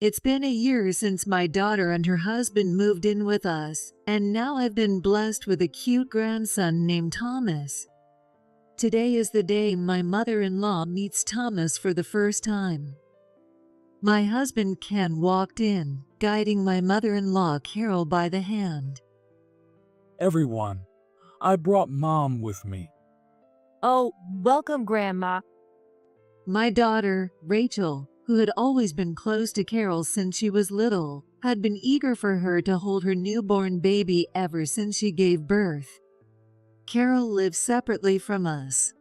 It's been a year since my daughter and her husband moved in with us, and now I've been blessed with a cute grandson named Thomas. Today is the day my mother-in-law meets Thomas for the first time. My husband Ken walked in, guiding my mother-in-law Carol by the hand. Everyone, I brought Mom with me. Oh, welcome, Grandma. My daughter, Rachel, who had always been close to Carol since she was little, had been eager for her to hold her newborn baby ever since she gave birth. Carol lives separately from us.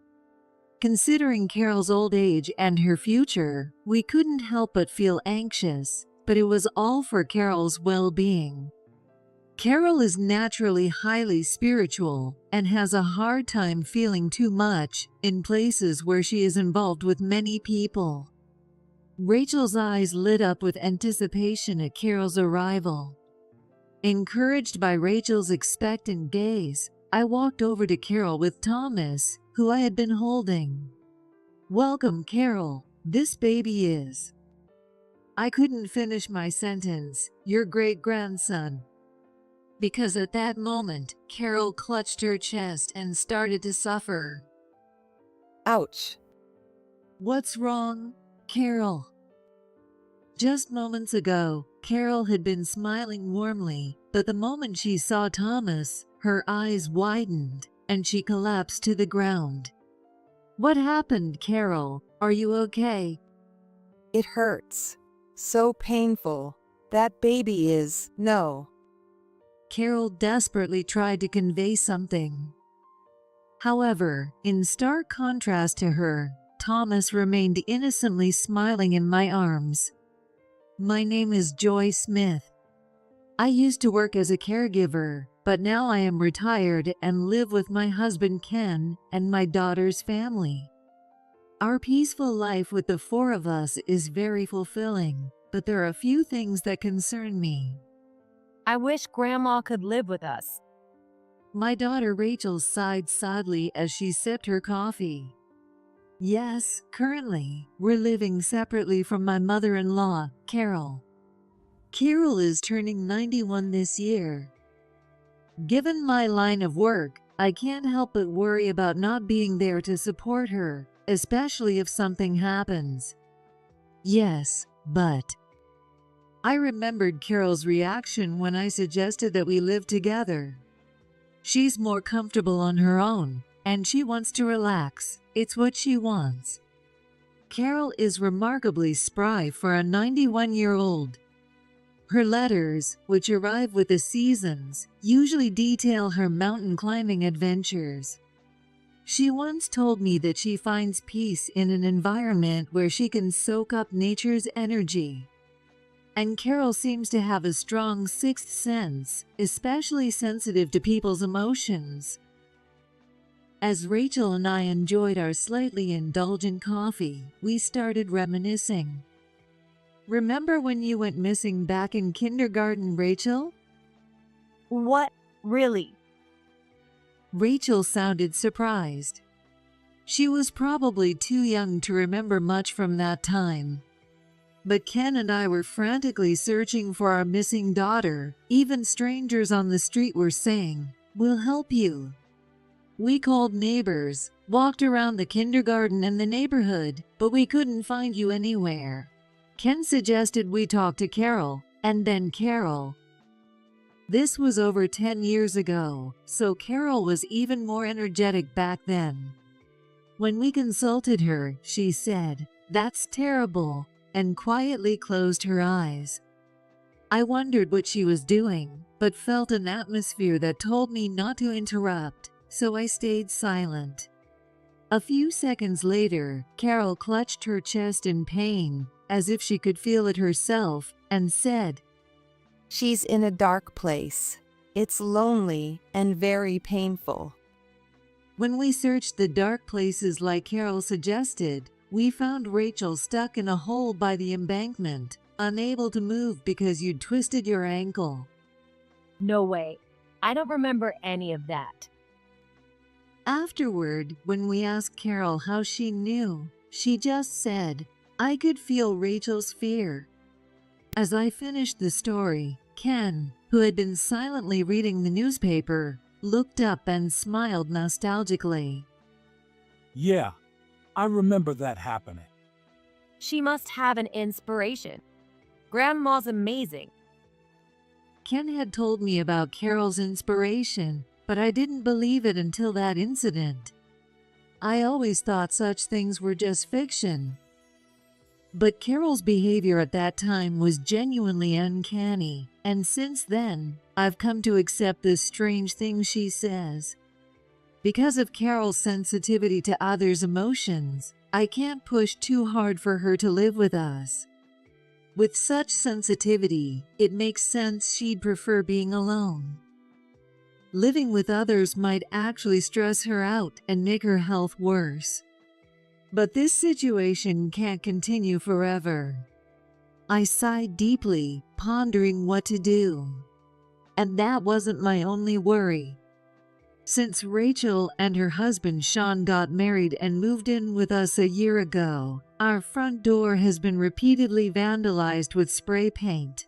Considering Carol's old age and her future, we couldn't help but feel anxious, but it was all for Carol's well-being. Carol is naturally highly spiritual and has a hard time feeling too much in places where she is involved with many people. Rachel's eyes lit up with anticipation at Carol's arrival. Encouraged by Rachel's expectant gaze, I walked over to Carol with Thomas, who I had been holding. "Welcome, Carol. This baby is..." I couldn't finish my sentence, "your great-grandson." Because at that moment, Carol clutched her chest and started to suffer. Ouch. "What's wrong, Carol?" Just moments ago, Carol had been smiling warmly, but the moment she saw Thomas, her eyes widened, and she collapsed to the ground. "What happened, Carol? Are you okay?" It hurts. So painful. That baby is, no. Carol desperately tried to convey something. However, in stark contrast to her, Thomas remained innocently smiling in my arms. "My name is Joy Smith. I used to work as a caregiver, but now I am retired and live with my husband Ken and my daughter's family. Our peaceful life with the four of us is very fulfilling, but there are a few things that concern me." I wish Grandma could live with us. My daughter Rachel sighed sadly as she sipped her coffee. "Yes, currently, we're living separately from my mother-in-law, Carol. Carol is turning 91 this year. Given my line of work, I can't help but worry about not being there to support her, especially if something happens." "Yes, but..." I remembered Carol's reaction when I suggested that we live together. "She's more comfortable on her own, and she wants to relax. It's what she wants." Carol is remarkably spry for a 91-year-old. Her letters, which arrive with the seasons, usually detail her mountain climbing adventures. She once told me that she finds peace in an environment where she can soak up nature's energy. And Carol seems to have a strong sixth sense, especially sensitive to people's emotions. As Rachel and I enjoyed our slightly indulgent coffee, we started reminiscing. "Remember when you went missing back in kindergarten, Rachel?" What? Really? Rachel sounded surprised. She was probably too young to remember much from that time. But Ken and I were frantically searching for our missing daughter. Even strangers on the street were saying, "We'll help you." We called neighbors, walked around the kindergarten and the neighborhood, but we couldn't find you anywhere. Ken suggested we talk to Carol, and then Carol. This was over 10 years ago, so Carol was even more energetic back then. When we consulted her, she said, "That's terrible," and quietly closed her eyes. I wondered what she was doing, but felt an atmosphere that told me not to interrupt, so I stayed silent. A few seconds later, Carol clutched her chest in pain, as if she could feel it herself, and said, She's in a dark place. It's lonely and very painful. When we searched the dark places like Carol suggested, we found Rachel stuck in a hole by the embankment, unable to move because you'd twisted your ankle. No way. I don't remember any of that. Afterward, when we asked Carol how she knew, she just said, "I could feel Rachel's fear." As I finished the story, Ken, who had been silently reading the newspaper, looked up and smiled nostalgically. Yeah, I remember that happening. She must have an inspiration. Grandma's amazing. Ken had told me about Carol's inspiration, but I didn't believe it until that incident. I always thought such things were just fiction. But Carol's behavior at that time was genuinely uncanny, and since then, I've come to accept the strange things she says. Because of Carol's sensitivity to others' emotions, I can't push too hard for her to live with us. With such sensitivity, it makes sense she'd prefer being alone. Living with others might actually stress her out and make her health worse. But this situation can't continue forever. I sighed deeply, pondering what to do. And that wasn't my only worry. Since Rachel and her husband Sean got married and moved in with us a year ago, our front door has been repeatedly vandalized with spray paint.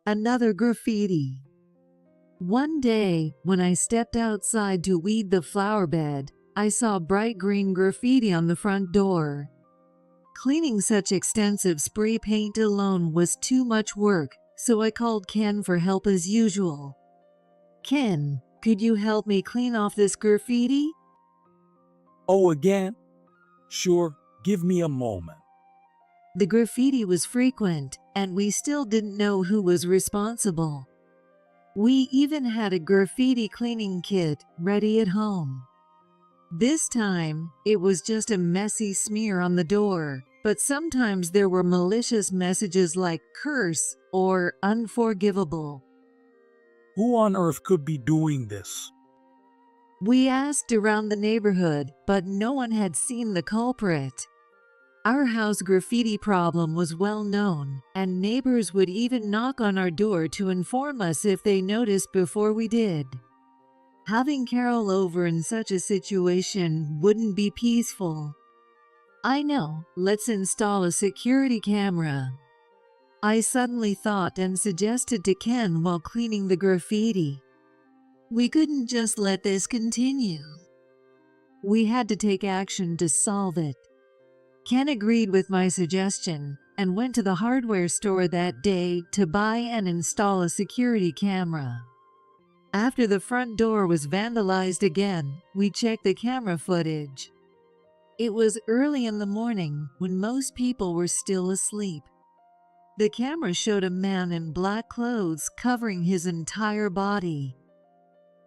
Another graffiti. One day, when I stepped outside to weed the flower bed, I saw bright green graffiti on the front door. Cleaning such extensive spray paint alone was too much work, so I called Ken for help as usual. Ken, could you help me clean off this graffiti? Oh, again? Sure, give me a moment. The graffiti was frequent, and we still didn't know who was responsible. We even had a graffiti cleaning kit ready at home. This time, it was just a messy smear on the door, but sometimes there were malicious messages like curse or unforgivable. Who on earth could be doing this? We asked around the neighborhood, but no one had seen the culprit. Our house graffiti problem was well known, and neighbors would even knock on our door to inform us if they noticed before we did. Having Carol over in such a situation wouldn't be peaceful. I know, let's install a security camera. I suddenly thought and suggested to Ken while cleaning the graffiti. We couldn't just let this continue. We had to take action to solve it. Ken agreed with my suggestion and went to the hardware store that day to buy and install a security camera. After the front door was vandalized again, we checked the camera footage. It was early in the morning when most people were still asleep. The camera showed a man in black clothes covering his entire body.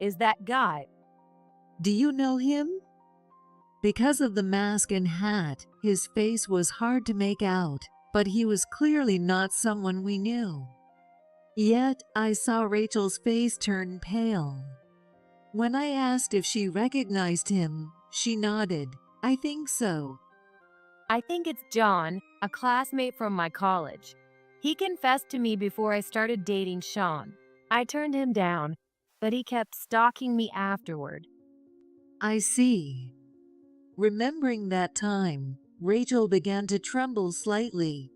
Is that guy? Do you know him? Because of the mask and hat, his face was hard to make out, but he was clearly not someone we knew. Yet, I saw Rachel's face turn pale. When I asked if she recognized him, she nodded. I think so. I think it's John, a classmate from my college. He confessed to me before I started dating Sean. I turned him down, but he kept stalking me afterward. I see. Remembering that time, Rachel began to tremble slightly.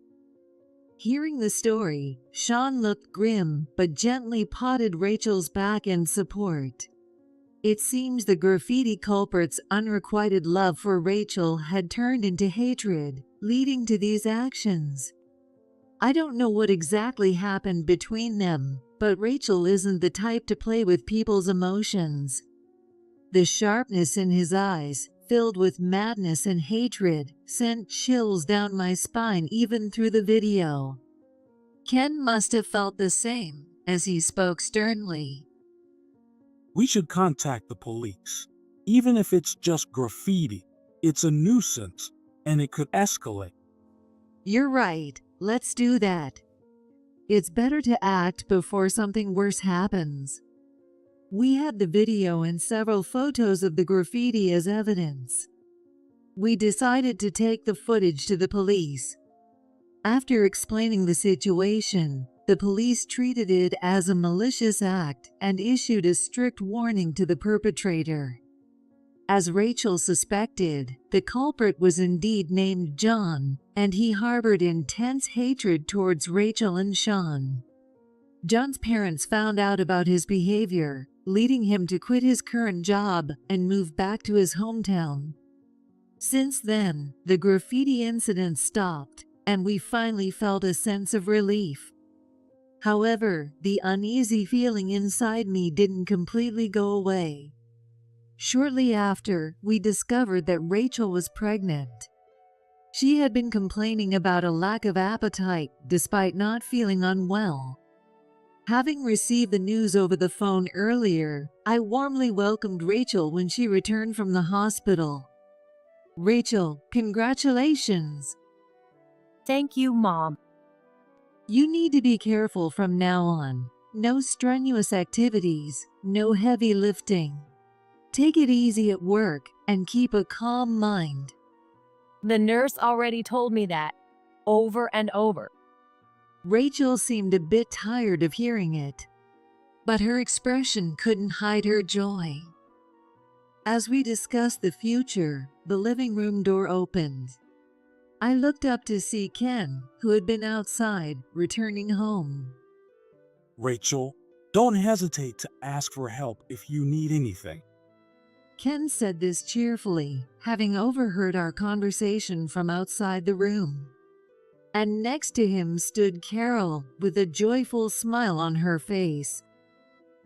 Hearing the story, Sean looked grim but gently patted Rachel's back in support. It seems the graffiti culprit's unrequited love for Rachel had turned into hatred, leading to these actions. I don't know what exactly happened between them, but Rachel isn't the type to play with people's emotions. The sharpness in his eyes, filled with madness and hatred, sent chills down my spine even through the video. Ken must have felt the same, as he spoke sternly. We should contact the police. Even if it's just graffiti, it's a nuisance, and it could escalate. You're right, let's do that. It's better to act before something worse happens. We had the video and several photos of the graffiti as evidence. We decided to take the footage to the police. After explaining the situation, the police treated it as a malicious act and issued a strict warning to the perpetrator. As Rachel suspected, the culprit was indeed named John, and he harbored intense hatred towards Rachel and Sean. John's parents found out about his behavior, leading him to quit his current job and move back to his hometown. Since then, the graffiti incident stopped, and we finally felt a sense of relief. However, the uneasy feeling inside me didn't completely go away. Shortly after, we discovered that Rachel was pregnant. She had been complaining about a lack of appetite despite not feeling unwell. Having received the news over the phone earlier, I warmly welcomed Rachel when she returned from the hospital. Rachel, congratulations! Thank you, Mom. You need to be careful from now on. No strenuous activities, no heavy lifting. Take it easy at work and keep a calm mind. The nurse already told me that, over and over. Rachel seemed a bit tired of hearing it, but her expression couldn't hide her joy. As we discussed the future, the living room door opened. I looked up to see Ken, who had been outside, returning home. Rachel, don't hesitate to ask for help if you need anything. Ken said this cheerfully, having overheard our conversation from outside the room. And next to him stood Carol, with a joyful smile on her face.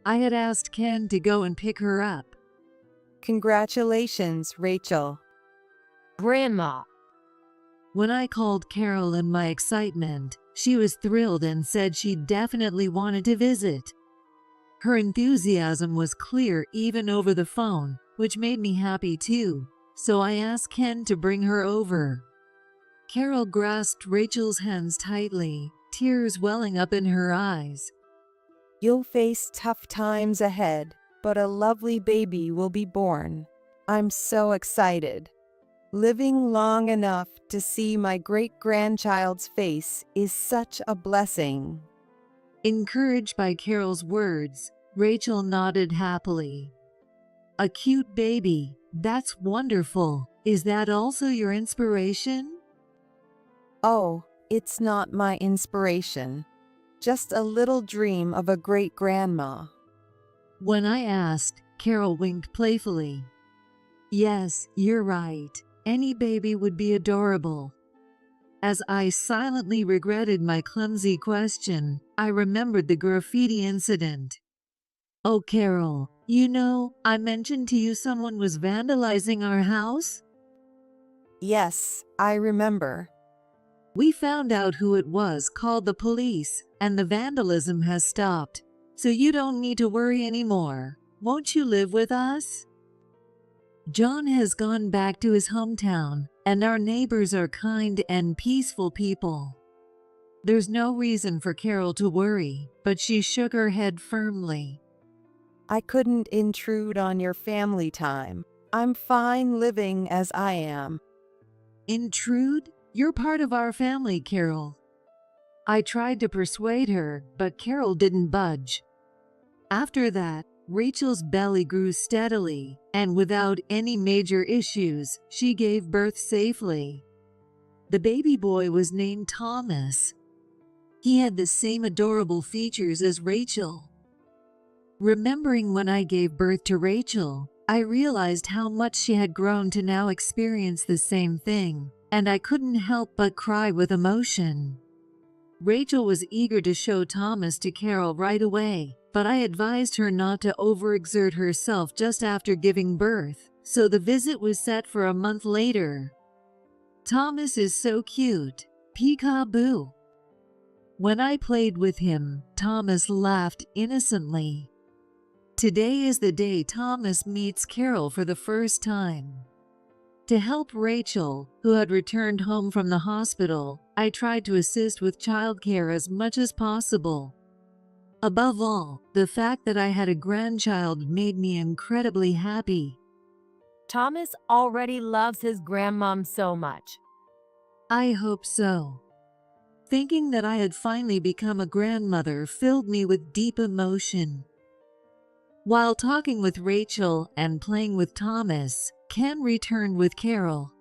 I had asked Ken to go and pick her up. Congratulations, Rachel. Grandma. When I called Carol in my excitement, she was thrilled and said she definitely wanted to visit. Her enthusiasm was clear even over the phone, which made me happy too, so I asked Ken to bring her over. Carol grasped Rachel's hands tightly, tears welling up in her eyes. You'll face tough times ahead, but a lovely baby will be born. I'm so excited. Living long enough to see my great-grandchild's face is such a blessing. Encouraged by Carol's words, Rachel nodded happily. A cute baby, that's wonderful. Is that also your inspiration? Oh, it's not my inspiration. Just a little dream of a great-grandma. When I asked, Carol winked playfully. Yes, you're right. Any baby would be adorable. As I silently regretted my clumsy question, I remembered the graffiti incident. Oh, Carol, you know, I mentioned to you someone was vandalizing our house? Yes, I remember. We found out who it was, called the police, and the vandalism has stopped. So you don't need to worry anymore. Won't you live with us? John has gone back to his hometown, and our neighbors are kind and peaceful people. There's no reason for Carol to worry, but she shook her head firmly. I couldn't intrude on your family time. I'm fine living as I am. Intrude? You're part of our family, Carol. I tried to persuade her, but Carol didn't budge. After that, Rachel's belly grew steadily, and without any major issues, she gave birth safely. The baby boy was named Thomas. He had the same adorable features as Rachel. Remembering when I gave birth to Rachel, I realized how much she had grown to now experience the same thing, and I couldn't help but cry with emotion. Rachel was eager to show Thomas to Carol right away, but I advised her not to overexert herself just after giving birth, so the visit was set for a month later. Thomas is so cute. Peekaboo. When I played with him, Thomas laughed innocently. Today is the day Thomas meets Carol for the first time. To help Rachel, who had returned home from the hospital, I tried to assist with childcare as much as possible. Above all, the fact that I had a grandchild made me incredibly happy. Thomas already loves his grandmom so much. I hope so. Thinking that I had finally become a grandmother filled me with deep emotion. While talking with Rachel and playing with Thomas, Ken returned with Carol.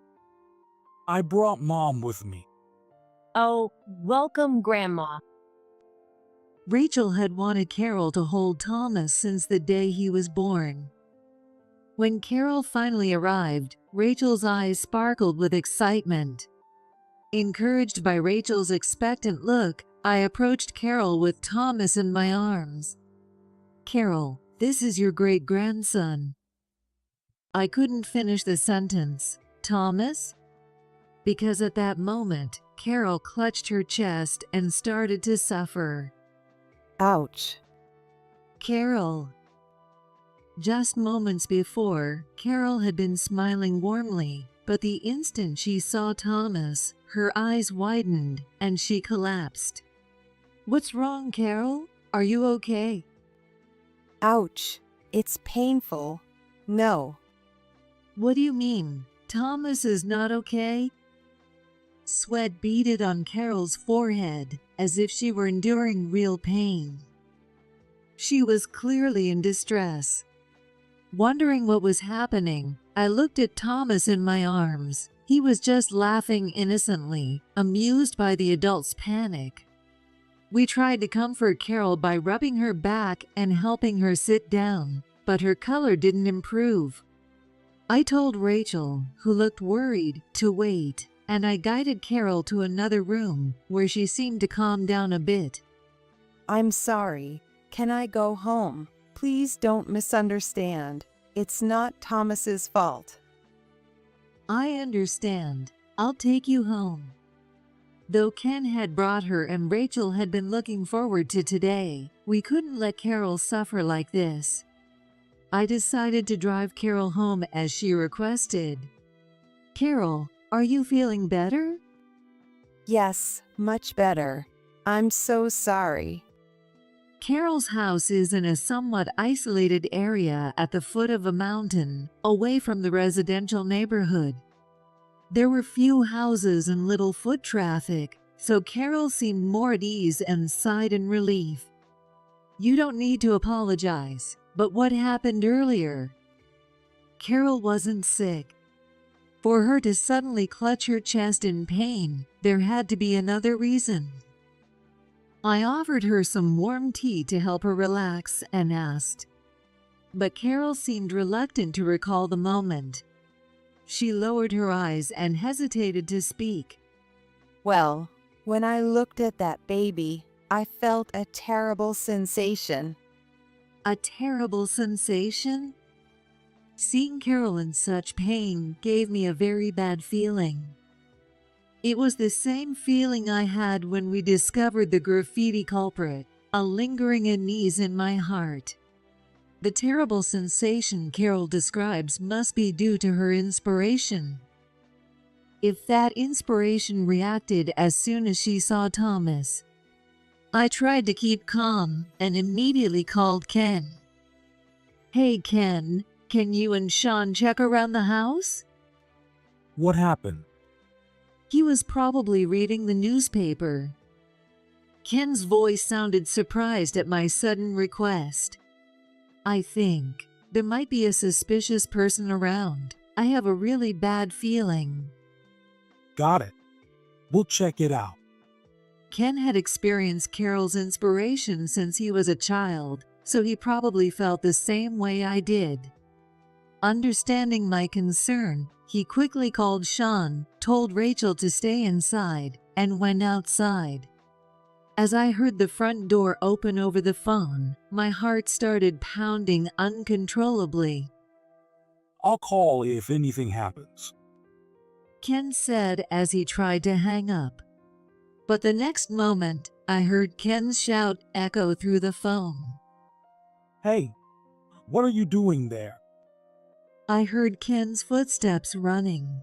I brought Mom with me. Oh, welcome, Grandma. Rachel had wanted Carol to hold Thomas since the day he was born. When Carol finally arrived, Rachel's eyes sparkled with excitement. Encouraged by Rachel's expectant look, I approached Carol with Thomas in my arms. "Carol, this is your great-grandson." I couldn't finish the sentence. "Thomas?" Because at that moment, Carol clutched her chest and started to suffer. Ouch. "Carol." Just moments before, Carol had been smiling warmly, but the instant she saw Thomas, her eyes widened and she collapsed. "What's wrong, Carol? Are you okay?" Ouch. It's painful. No. "What do you mean? Thomas is not okay?" Sweat beaded on Carol's forehead, as if she were enduring real pain. She was clearly in distress. Wondering what was happening, I looked at Thomas in my arms. He was just laughing innocently, amused by the adult's panic. We tried to comfort Carol by rubbing her back and helping her sit down, but her color didn't improve. I told Rachel, who looked worried, to wait, and I guided Carol to another room where she seemed to calm down a bit. I'm sorry. Can I go home? Please don't misunderstand. It's not Thomas's fault. "I understand. I'll take you home." Though Ken had brought her and Rachel had been looking forward to today, we couldn't let Carol suffer like this. I decided to drive Carol home as she requested. "Carol, are you feeling better?" Yes, much better. I'm so sorry. Carol's house is in a somewhat isolated area at the foot of a mountain, away from the residential neighborhood. There were few houses and little foot traffic, so Carol seemed more at ease and sighed in relief. "You don't need to apologize, but what happened earlier?" Carol wasn't sick. For her to suddenly clutch her chest in pain, there had to be another reason. I offered her some warm tea to help her relax and asked. But Carol seemed reluctant to recall the moment. She lowered her eyes and hesitated to speak. Well, when I looked at that baby, I felt a terrible sensation. A terrible sensation? Seeing Carol in such pain gave me a very bad feeling. It was the same feeling I had when we discovered the graffiti culprit, a lingering unease in my heart. The terrible sensation Carol describes must be due to her inspiration. If that inspiration reacted as soon as she saw Thomas. I tried to keep calm and immediately called Ken. "Hey Ken, can you and Sean check around the house?" What happened? He was probably reading the newspaper. Ken's voice sounded surprised at my sudden request. "I think there might be a suspicious person around. I have a really bad feeling." Got it. We'll check it out. Ken had experienced Carol's inspiration since he was a child, so he probably felt the same way I did. Understanding my concern, he quickly called Sean, told Rachel to stay inside, and went outside. As I heard the front door open over the phone, my heart started pounding uncontrollably. I'll call if anything happens. Ken said as he tried to hang up. But the next moment, I heard Ken's shout echo through the phone. Hey, what are you doing there? I heard Ken's footsteps running,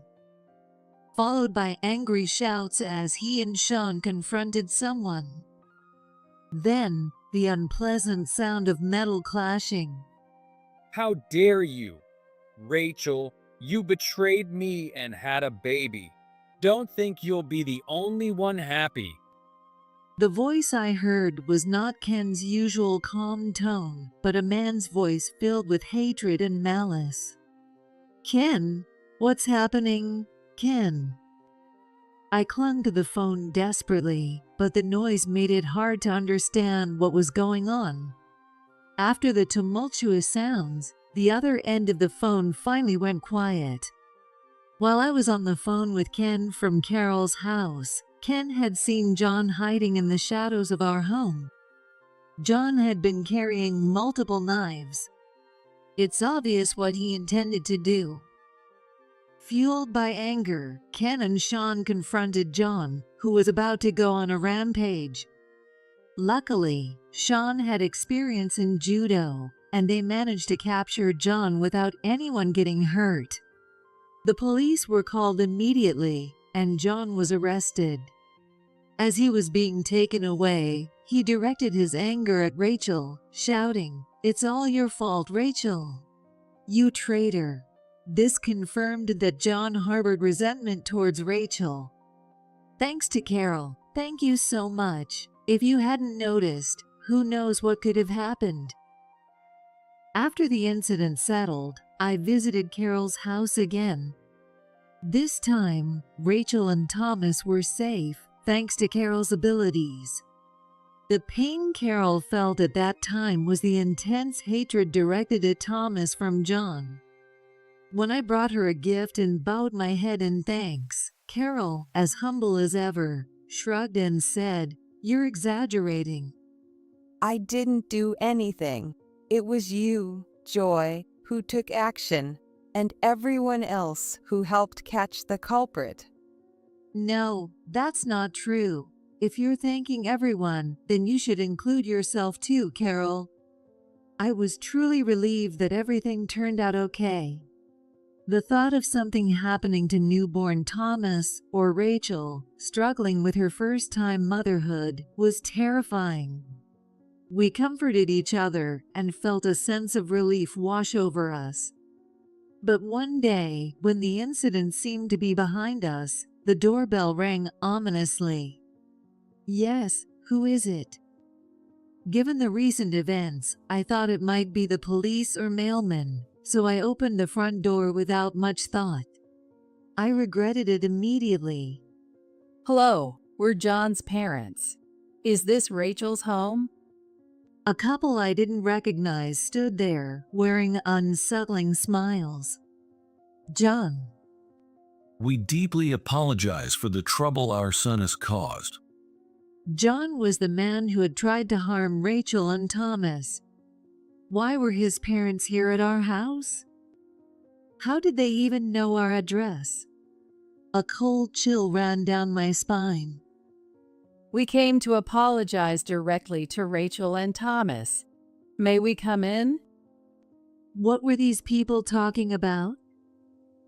followed by angry shouts as he and Sean confronted someone. Then, the unpleasant sound of metal clashing. How dare you? Rachel, you betrayed me and had a baby. Don't think you'll be the only one happy. The voice I heard was not Ken's usual calm tone, but a man's voice filled with hatred and malice. "Ken, what's happening, Ken?" I clung to the phone desperately, but the noise made it hard to understand what was going on. After the tumultuous sounds, the other end of the phone finally went quiet. While I was on the phone with Ken from Carol's house, Ken had seen John hiding in the shadows of our home. John had been carrying multiple knives. It's obvious what he intended to do. Fueled by anger, Ken and Sean confronted John, who was about to go on a rampage. Luckily, Sean had experience in judo, and they managed to capture John without anyone getting hurt. The police were called immediately, and John was arrested. As he was being taken away, he directed his anger at Rachel, shouting, "It's all your fault, Rachel. You traitor." This confirmed that John harbored resentment towards Rachel. Thanks to Carol, thank you so much. If you hadn't noticed, who knows what could have happened. After the incident settled, I visited Carol's house again. This time, Rachel and Thomas were safe, thanks to Carol's abilities. The pain Carol felt at that time was the intense hatred directed at Thomas from John. When I brought her a gift and bowed my head in thanks, Carol, as humble as ever, shrugged and said, "You're exaggerating." I didn't do anything. It was you, Joy, who took action, and everyone else who helped catch the culprit. No, that's not true. If you're thanking everyone, then you should include yourself too, Carol. I was truly relieved that everything turned out okay. The thought of something happening to newborn Thomas or Rachel, struggling with her first-time motherhood, was terrifying. We comforted each other and felt a sense of relief wash over us. But one day, when the incident seemed to be behind us, the doorbell rang ominously. Yes, who is it? Given the recent events, I thought it might be the police or mailman, so I opened the front door without much thought. I regretted it immediately. Hello, we're John's parents. Is this Rachel's home? A couple I didn't recognize stood there, wearing unsettling smiles. John. We deeply apologize for the trouble our son has caused. John was the man who had tried to harm Rachel and Thomas. Why were his parents here at our house? How did they even know our address? A cold chill ran down my spine. We came to apologize directly to Rachel and Thomas. May we come in? What were these people talking about?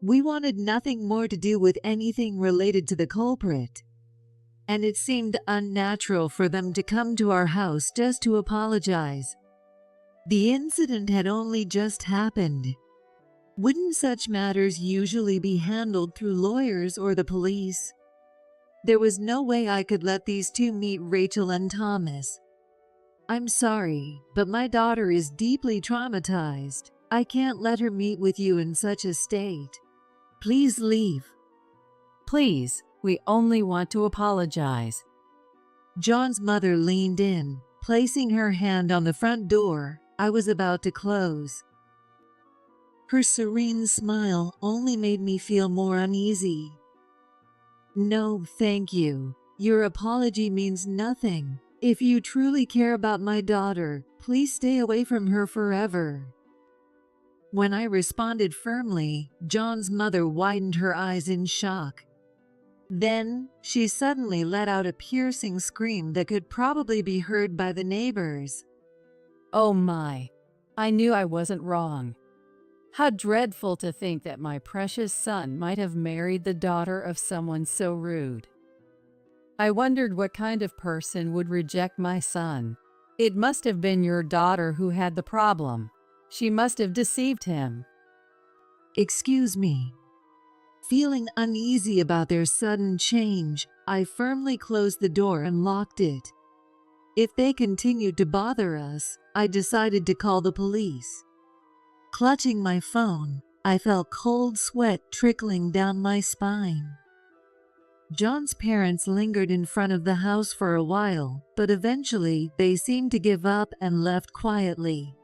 We wanted nothing more to do with anything related to the culprit, and it seemed unnatural for them to come to our house just to apologize. The incident had only just happened. Wouldn't such matters usually be handled through lawyers or the police? There was no way I could let these two meet Rachel and Thomas. I'm sorry, but my daughter is deeply traumatized. I can't let her meet with you in such a state. Please leave. Please, we only want to apologize. John's mother leaned in, placing her hand on the front door I was about to close. Her serene smile only made me feel more uneasy. No, thank you. Your apology means nothing. If you truly care about my daughter, please stay away from her forever. When I responded firmly, John's mother widened her eyes in shock. Then, she suddenly let out a piercing scream that could probably be heard by the neighbors. Oh my, I knew I wasn't wrong. How dreadful to think that my precious son might have married the daughter of someone so rude. I wondered what kind of person would reject my son. It must have been your daughter who had the problem. She must have deceived him. Excuse me. Feeling uneasy about their sudden change, I firmly closed the door and locked it. If they continued to bother us, I decided to call the police. Clutching my phone, I felt cold sweat trickling down my spine. John's parents lingered in front of the house for a while, but eventually they seemed to give up and left quietly.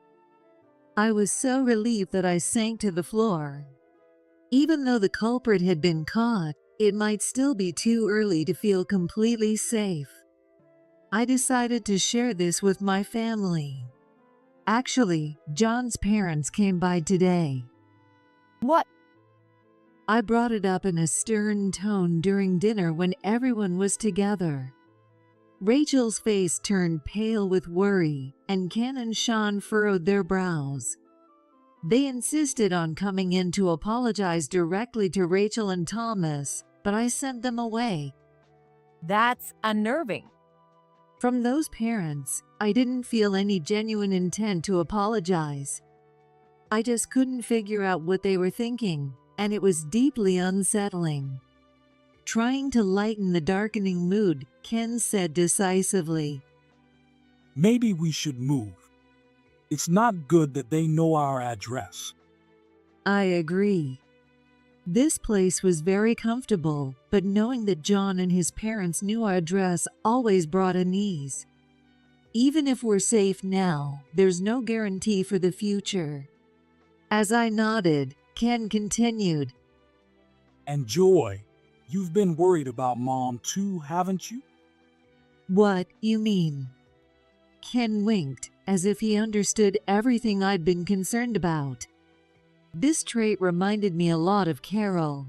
I was so relieved that I sank to the floor. Even though the culprit had been caught, it might still be too early to feel completely safe. I decided to share this with my family. Actually, John's parents came by today. What? I brought it up in a stern tone during dinner when everyone was together. Rachel's face turned pale with worry, and Ken and Sean furrowed their brows. They insisted on coming in to apologize directly to Rachel and Thomas, but I sent them away. That's unnerving. From those parents, I didn't feel any genuine intent to apologize. I just couldn't figure out what they were thinking, and it was deeply unsettling. Trying to lighten the darkening mood, Ken said decisively, Maybe we should move. It's not good that they know our address. I agree. This place was very comfortable, but knowing that John and his parents knew our address always brought unease. Even if we're safe now, there's no guarantee for the future. As I nodded, Ken continued, And Joy, you've been worried about Mom too, haven't you? What you mean? Ken winked, as if he understood everything I'd been concerned about. This trait reminded me a lot of Carol.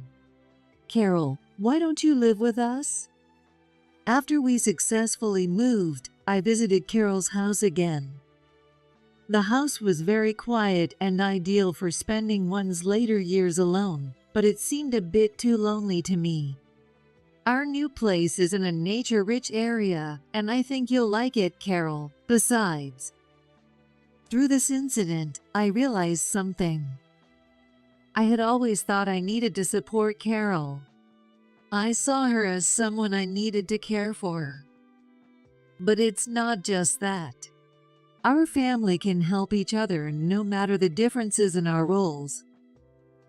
Carol, why don't you live with us? After we successfully moved, I visited Carol's house again. The house was very quiet and ideal for spending one's later years alone, but it seemed a bit too lonely to me. Our new place is in a nature-rich area, and I think you'll like it, Carol. Besides, through this incident, I realized something. I had always thought I needed to support Carol. I saw her as someone I needed to care for. But it's not just that. Our family can help each other no matter the differences in our roles.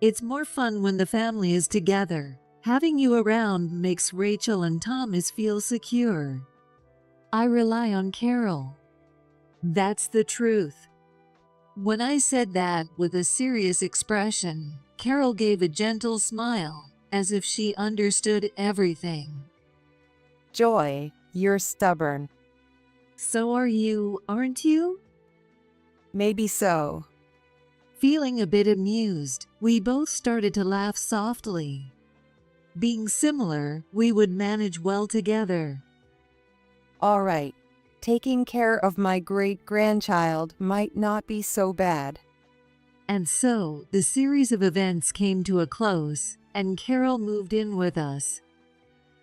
It's more fun when the family is together. Having you around makes Rachel and Thomas feel secure. I rely on Carol. That's the truth. When I said that with a serious expression, Carol gave a gentle smile, as if she understood everything. Joy, you're stubborn. So are you, aren't you? Maybe so. Feeling a bit amused, we both started to laugh softly. Being similar, we would manage well together. All right. Taking care of my great-grandchild might not be so bad. And so, the series of events came to a close, and Carol moved in with us.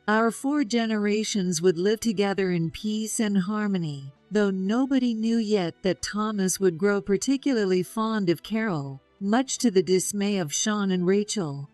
Our 4 generations would live together in peace and harmony, though nobody knew yet that Thomas would grow particularly fond of Carol, much to the dismay of Sean and Rachel.